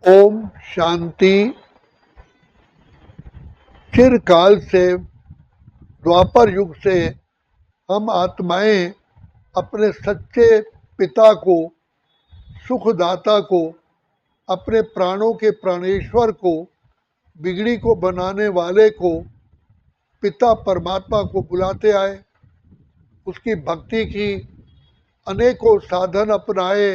ओम शांति। चिरकाल से, द्वापर युग से हम आत्माएं अपने सच्चे पिता को, सुखदाता को, अपने प्राणों के प्राणेश्वर को, बिगड़ी को बनाने वाले को, पिता परमात्मा को बुलाते आए। उसकी भक्ति की, अनेकों साधन अपनाए,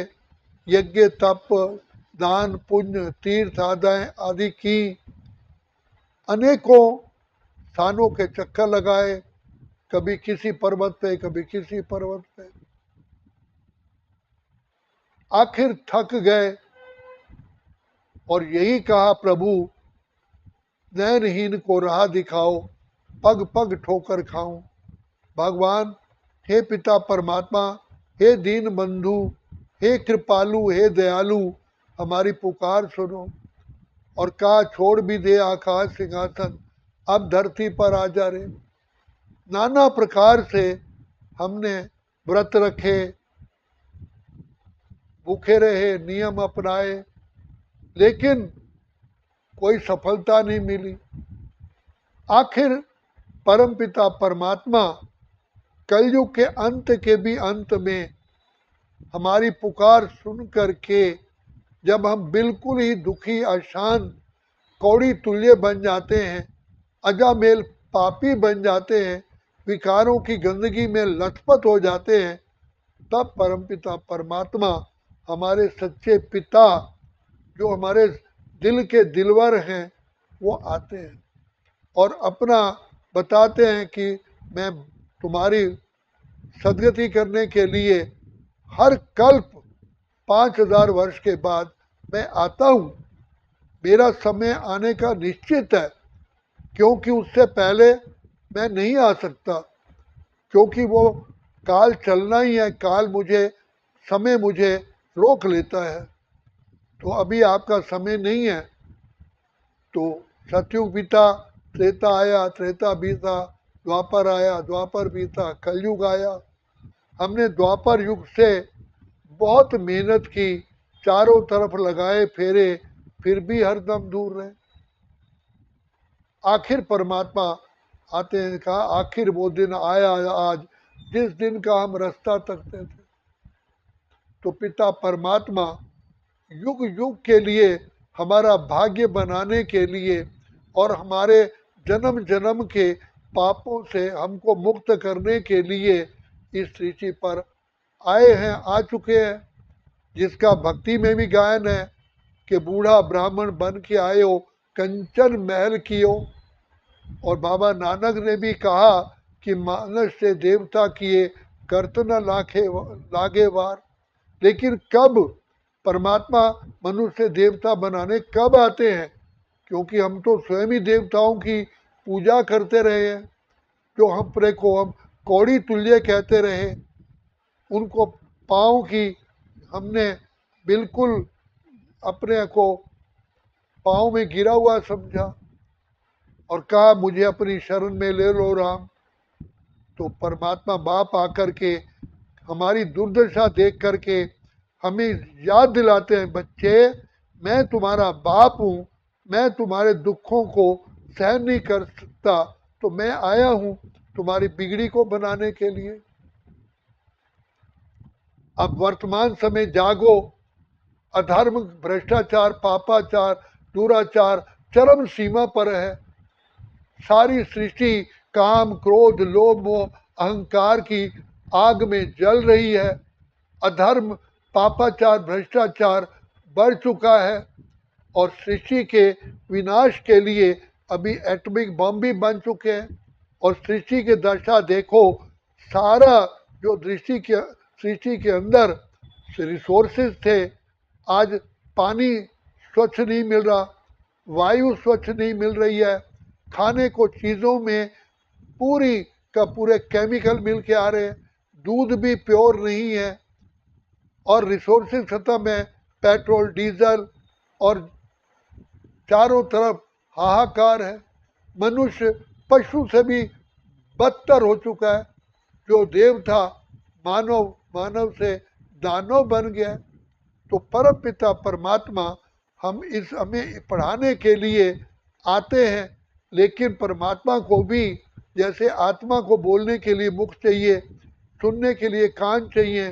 यज्ञ तप दान पुण्य तीर्थ आदि की, अनेकों स्थानों के चक्कर लगाए, कभी किसी पर्वत पे कभी किसी पर्वत पे, आखिर थक गए और यही कहा, प्रभु नयनहीन को राह दिखाओ, पग पग ठोकर खाऊं। भगवान, हे पिता परमात्मा, हे दीन बंधु, हे कृपालु, हे दयालु, हमारी पुकार सुनो। और कहा, छोड़ भी दे आकाश सिंहासन, अब धरती पर आ जा रे। नाना प्रकार से हमने व्रत रखे, भूखे रहे, नियम अपनाए, लेकिन कोई सफलता नहीं मिली। आखिर परमपिता परमात्मा कलयुग के अंत के भी अंत में हमारी पुकार सुन करके, जब हम बिल्कुल ही दुखी अशांत कौड़ी तुल्य बन जाते हैं, अजामेल पापी बन जाते हैं, विकारों की गंदगी में लथपथ हो जाते हैं, तब परमपिता परमात्मा, हमारे सच्चे पिता जो हमारे दिल के दिलवर हैं, वो आते हैं और अपना बताते हैं कि मैं तुम्हारी सदगति करने के लिए हर कल्प 5000 वर्ष के बाद मैं आता हूँ। मेरा समय आने का निश्चित है, क्योंकि उससे पहले मैं नहीं आ सकता, क्योंकि वो काल चलना ही है, काल मुझे, समय मुझे रोक लेता है। तो अभी आपका समय नहीं है। तो सतयुग बीता, त्रेता आया, त्रेता बीता, द्वापर आया, द्वापर बीता, कलयुग आया। हमने द्वापर युग से बहुत मेहनत की, चारों तरफ लगाए फेरे, फिर भी हरदम दूर रहे। आखिर परमात्मा आते हैं, कहा आखिर वो दिन आया आज, जिस दिन का हम रास्ता तकते थे। तो पिता परमात्मा युग युग के लिए हमारा भाग्य बनाने के लिए और हमारे जन्म जन्म के पापों से हमको मुक्त करने के लिए इस सृष्टि पर आए हैं, आ चुके हैं। जिसका भक्ति में भी गायन है कि बूढ़ा ब्राह्मण बन के आए हो, कंचन महल कियो। और बाबा नानक ने भी कहा कि मानस से देवता किए, करत न लागे वार। लेकिन कब परमात्मा मनुष्य देवता बनाने कब आते हैं? क्योंकि हम तो स्वयं ही देवताओं की पूजा करते रहे हैं, जो हम कौड़ी तुल्य कहते रहे। उनको पाँव की हमने बिल्कुल अपने को पाँव में गिरा हुआ समझा और कहा, मुझे अपनी शरण में ले लो राम। तो परमात्मा बाप आकर के हमारी दुर्दशा देख करके हमें याद दिलाते हैं, बच्चे मैं तुम्हारा बाप हूँ, मैं तुम्हारे दुखों को सहन नहीं कर सकता, तो मैं आया हूँ तुम्हारी बिगड़ी को बनाने के लिए। अब वर्तमान समय जागो, अधर्म, भ्रष्टाचार, पापाचार, दुराचार चरम सीमा पर है। सारी सृष्टि काम क्रोध लोभ मोह अहंकार की आग में जल रही है। अधर्म पापाचार भ्रष्टाचार बढ़ चुका है और सृष्टि के विनाश के लिए अभी एटॉमिक बम भी बन चुके हैं। और सृष्टि की दशा देखो, सारा जो सृष्टि के अंदर रिसोर्सेज थे, आज पानी स्वच्छ नहीं मिल रहा, वायु स्वच्छ नहीं मिल रही है, खाने को चीज़ों में पूरी का पूरे केमिकल मिल के आ रहे हैं, दूध भी प्योर नहीं है। और रिसोर्सेज खत्म है, पेट्रोल डीजल और चारों तरफ हाहाकार है। मनुष्य पशु से भी बदतर हो चुका है। जो देव था मानव, मानव से दानव बन गया। तो परम पिता परमात्मा हमें पढ़ाने के लिए आते हैं, लेकिन परमात्मा को भी जैसे आत्मा को बोलने के लिए मुख चाहिए, सुनने के लिए कान चाहिए,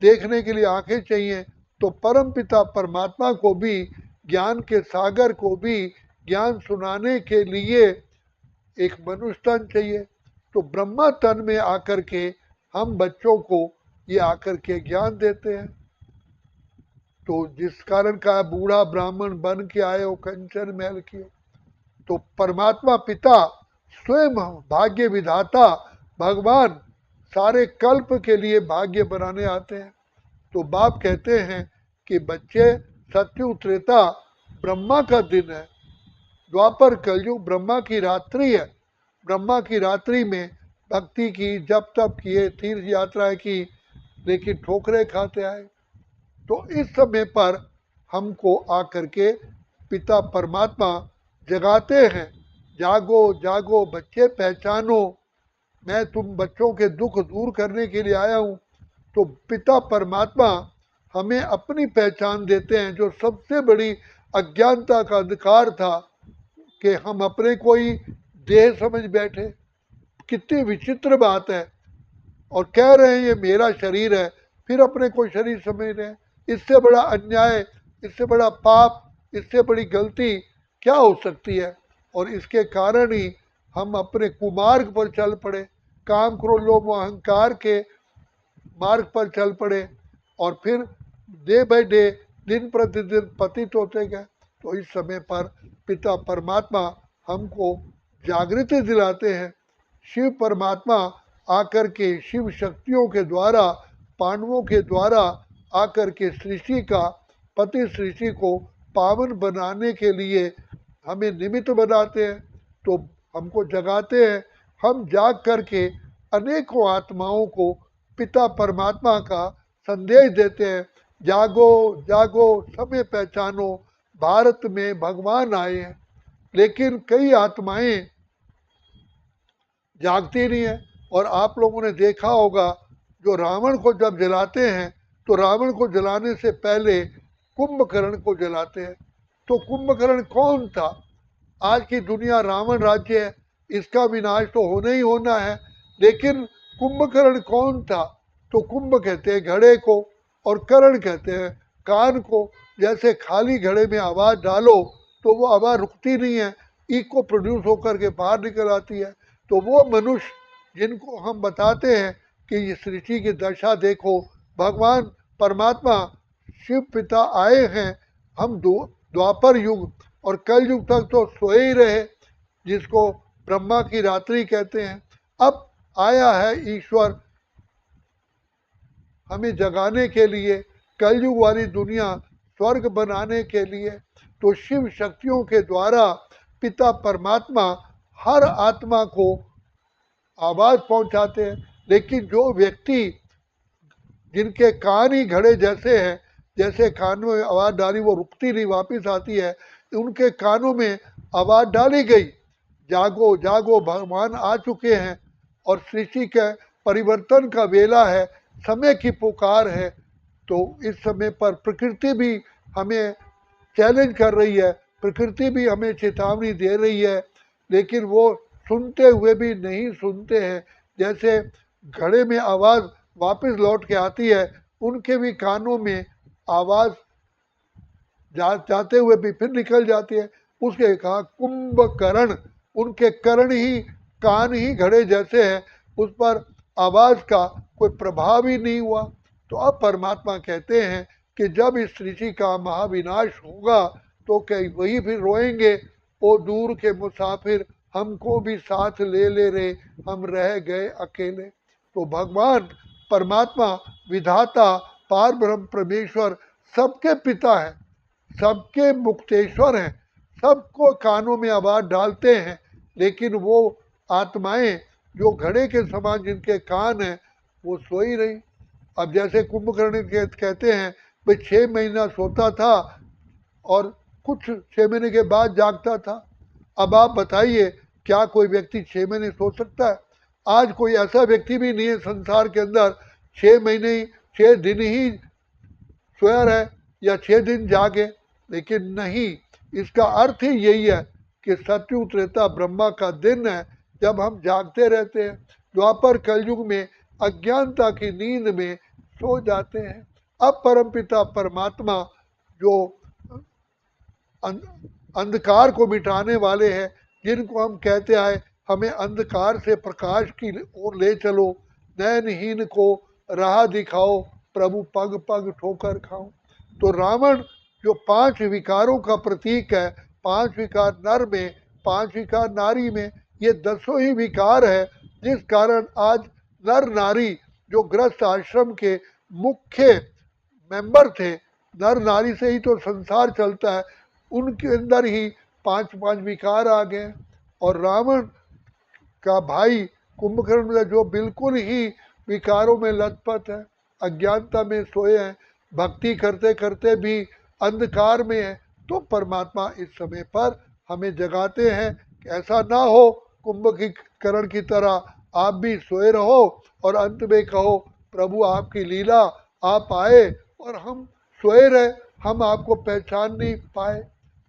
देखने के लिए आंखें चाहिए, तो परम पिता परमात्मा को भी, ज्ञान के सागर को भी ज्ञान सुनाने के लिए एक मनुष्य तन चाहिए। तो ब्रह्मा तन में आकर के हम बच्चों को ये आकर के ज्ञान देते हैं। तो जिस कारण का बूढ़ा ब्राह्मण बन के आए हो कंचन महल की, तो परमात्मा पिता स्वयं भाग्य विधाता भगवान सारे कल्प के लिए भाग्य बनाने आते हैं। तो बाप कहते हैं कि बच्चे, सत्ययुग त्रेता ब्रह्मा का दिन है, द्वापर कलयुग ब्रह्मा की रात्रि है। ब्रह्मा की रात्रि में भक्ति की, जप तप किए, तीर्थ यात्राएं की, लेकिन ठोकरे खाते आए। तो इस समय पर हमको आकर के पिता परमात्मा जगाते हैं, जागो जागो बच्चे पहचानो, मैं तुम बच्चों के दुख दूर करने के लिए आया हूँ। तो पिता परमात्मा हमें अपनी पहचान देते हैं, जो सबसे बड़ी अज्ञानता का अंधकार था कि हम अपने को ही देह समझ बैठे। कितनी विचित्र बात है, और कह रहे हैं ये मेरा शरीर है, फिर अपने को शरीर समझ रहे हैं। इससे बड़ा अन्याय, इससे बड़ा पाप, इससे बड़ी गलती क्या हो सकती है। और इसके कारण ही हम अपने कुमार्ग पर चल पड़े, काम क्रोध लोभ अहंकार के मार्ग पर चल पड़े, और फिर डे बाय डे, दिन प्रतिदिन पतित होते गए। तो इस समय पर पिता परमात्मा हमको जागृति दिलाते हैं। शिव परमात्मा आकर के शिव शक्तियों के द्वारा, पांडवों के द्वारा आकर के सृष्टि का, पति सृष्टि को पावन बनाने के लिए हमें निमित्त बनाते हैं। तो हमको जगाते हैं, हम जाग करके अनेकों आत्माओं को पिता परमात्मा का संदेश देते हैं, जागो जागो समय पहचानो, भारत में भगवान आए हैं। लेकिन कई आत्माएं जागती नहीं है। और आप लोगों ने देखा होगा, जो रावण को जब जलाते हैं, तो रावण को जलाने से पहले कुंभकर्ण को जलाते हैं। तो कुंभकर्ण कौन था? आज की दुनिया रावण राज्य है, इसका विनाश तो होना ही होना है, लेकिन कुंभकर्ण कौन था? तो कुंभ कहते हैं घड़े को, और कर्ण कहते हैं कान को। जैसे खाली घड़े में आवाज़ डालो तो वो आवाज़ रुकती नहीं है, इको प्रोड्यूस होकर के बाहर निकल आती है। तो वो मनुष्य जिनको हम बताते हैं कि ये सृष्टि की दशा देखो, भगवान परमात्मा शिव पिता आए हैं, हम द्वापर युग और कल युग तक तो सोए ही रहे, जिसको ब्रह्मा की रात्रि कहते हैं। अब आया है ईश्वर हमें जगाने के लिए, कलयुग वाली दुनिया स्वर्ग बनाने के लिए। तो शिव शक्तियों के द्वारा पिता परमात्मा हर आत्मा को आवाज़ पहुंचाते हैं। लेकिन जो व्यक्ति, जिनके कान ही घड़े जैसे हैं, जैसे कानों में आवाज़ डाली वो रुकती नहीं, वापस आती है, उनके कानों में आवाज़ डाली गई, जागो जागो भगवान आ चुके हैं और सृष्टि के परिवर्तन का वेला है, समय की पुकार है। तो इस समय पर प्रकृति भी हमें चैलेंज कर रही है, प्रकृति भी हमें चेतावनी दे रही है, लेकिन वो सुनते हुए भी नहीं सुनते हैं। जैसे घड़े में आवाज़ वापस लौट के आती है, उनके भी कानों में आवाज़ जाते हुए भी फिर निकल जाती है। उसके कहा कुंभकर्ण, उनके कर्ण ही, कान ही घड़े जैसे हैं, उस पर आवाज़ का कोई प्रभाव ही नहीं हुआ। तो अब परमात्मा कहते हैं कि जब इस सृष्टि का महाविनाश होगा तो कहीं वही फिर रोएंगे, ओ दूर के मुसाफिर हमको भी साथ ले ले रे, हम रह गए अकेले। तो भगवान परमात्मा विधाता पार ब्रह्म परमेश्वर सबके पिता है, सबके मुक्तेश्वर हैं, सबको कानों में आवाज़ डालते हैं। लेकिन वो आत्माएं जो घड़े के समान जिनके कान हैं, वो सो ही रही। अब जैसे कुंभकर्ण कहते हैं भाई 6 महीना सोता था और कुछ 6 महीने के बाद जागता था। अब आप बताइए, क्या कोई व्यक्ति 6 महीने सो सकता है? आज कोई ऐसा व्यक्ति भी नहीं है संसार के अंदर 6 महीने ही, 6 दिन ही सोया रहे या 6 दिन जागे। लेकिन नहीं, इसका अर्थ ही यही है कि सतयुग त्रेता ब्रह्मा का दिन है जब हम जागते रहते हैं, द्वापर कलयुग में अज्ञानता की नींद में सो जाते हैं। अब परमपिता परमात्मा जो अंधकार को मिटाने वाले हैं, जिनको हम कहते आए हमें अंधकार से प्रकाश की ओर ले चलो, नयनहीन को राह दिखाओ, प्रभु पग पग ठोकर खाओ। तो रावण जो 5 विकारों का प्रतीक है, 5 विकार नर में, 5 विकार नारी में, ये 10 ही विकार है, जिस कारण आज नर नारी जो गृहस्थ आश्रम के मुख्य मेंबर थे, नर नारी से ही तो संसार चलता है, उनके अंदर ही 5 विकार आ गए। और रावण का भाई कुंभकर्ण जो बिल्कुल ही विकारों में लथपथ है, अज्ञानता में सोए हैं, भक्ति करते करते भी अंधकार में है, तो परमात्मा इस समय पर हमें जगाते हैं कि ऐसा ना हो कुंभकर्ण की तरह आप भी सोए रहो और अंत में कहो प्रभु आपकी लीला, आप आए और हम सोए रहे, हम आपको पहचान नहीं पाए।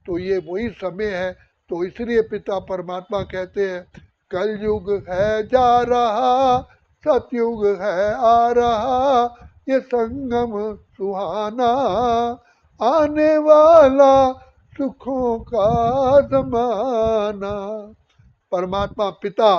तो ये वही समय है। तो इसलिए पिता परमात्मा कहते हैं कलयुग है जा रहा, सतयुग है आ रहा, ये संगम सुहाना, आने वाला सुखों का जमाना। परमात्मा पिता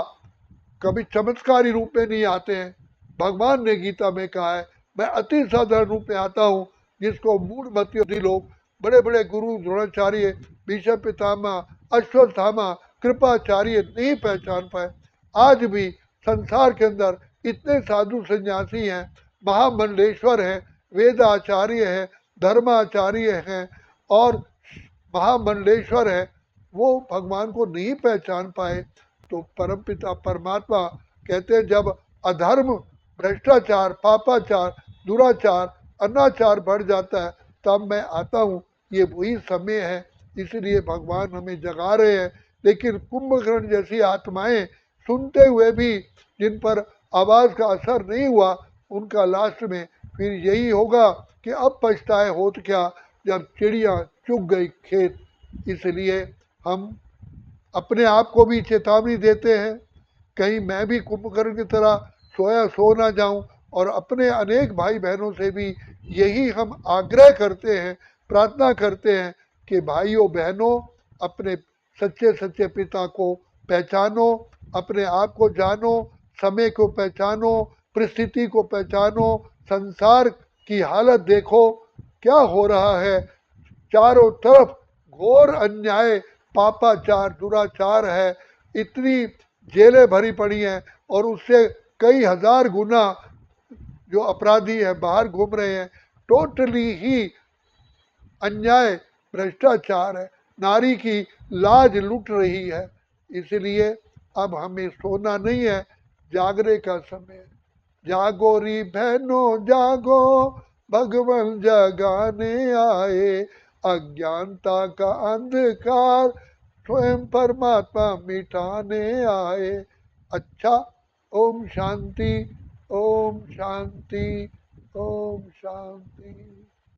कभी चमत्कारी रूप में नहीं आते हैं। भगवान ने गीता में कहा है मैं अति साधारण रूप में आता हूँ, जिसको मूढ़मती लोग, बड़े बड़े गुरु द्रोणाचार्य, भीष्म पितामह, अश्वत्थामा, कृपाचार्य नहीं पहचान पाए। आज भी संसार के अंदर इतने साधु सन्यासी हैं, महामंडलेश्वर हैं, वेदाचार्य हैं, धर्माचार्य हैं और महामंडलेश्वर है, वो भगवान को नहीं पहचान पाए। तो परमपिता परमात्मा कहते हैं जब अधर्म, भ्रष्टाचार, पापाचार, दुराचार, अनाचार बढ़ जाता है तब मैं आता हूँ, ये वही समय है। इसलिए भगवान हमें जगा रहे हैं। लेकिन कुंभकर्ण जैसी आत्माएं सुनते हुए भी जिन पर आवाज़ का असर नहीं हुआ, उनका लास्ट में फिर यही होगा कि अब पछताए होत क्या जब चिड़िया चुग गई खेत। इसलिए हम अपने आप को भी चेतावनी देते हैं, कहीं मैं भी कुंभकर्ण की तरह सोया सो ना जाऊं। और अपने अनेक भाई बहनों से भी यही हम आग्रह करते हैं, प्रार्थना करते हैं कि भाइयों बहनों अपने सच्चे सच्चे पिता को पहचानो, अपने आप को जानो, समय को पहचानो, परिस्थिति को पहचानो, संसार की हालत देखो क्या हो रहा है। चारों तरफ घोर अन्याय, पापाचार, दुराचार है, इतनी जेलें भरी पड़ी हैं और उससे कई हजार गुना जो अपराधी है बाहर घूम रहे हैं। टोटली ही अन्याय, भ्रष्टाचार है, नारी की लाज लुट रही है। इसलिए अब हमें सोना नहीं है, जागने का समय है। जागो री बहनों जागो, भगवान जगाने आए, अज्ञानता का अंधकार स्वयं परमात्मा मिटाने आए। अच्छा, ओम शांति, ओम शांति, ओम शांति।